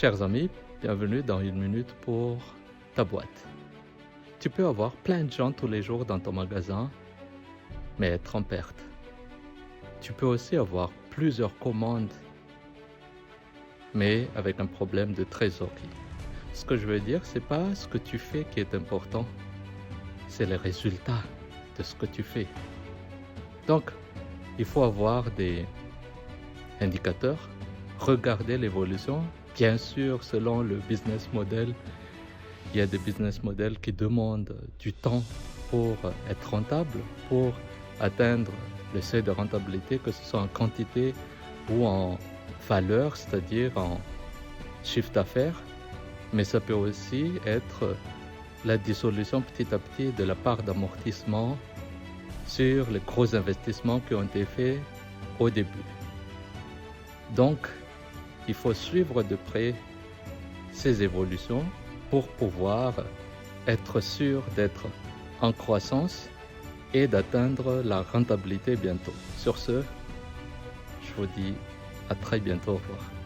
Chers amis, bienvenue dans une minute pour ta boîte. Tu peux avoir plein de gens tous les jours dans ton magasin, mais être en perte. Tu peux aussi avoir plusieurs commandes, mais avec un problème de trésorerie. Ce que je veux dire, c'est pas ce que tu fais qui est important, c'est les résultats de ce que tu fais. Donc, il faut avoir des indicateurs, regarder l'évolution. Bien sûr, selon le business model, il y a des business models qui demandent du temps pour être rentable, pour atteindre le seuil de rentabilité, que ce soit en quantité ou en valeur, c'est-à-dire en chiffre d'affaires. Mais ça peut aussi être la dissolution petit à petit de la part d'amortissement sur les gros investissements qui ont été faits au début. Donc, il faut suivre de près ces évolutions pour pouvoir être sûr d'être en croissance et d'atteindre la rentabilité bientôt. Sur ce, je vous dis à très bientôt. Au revoir.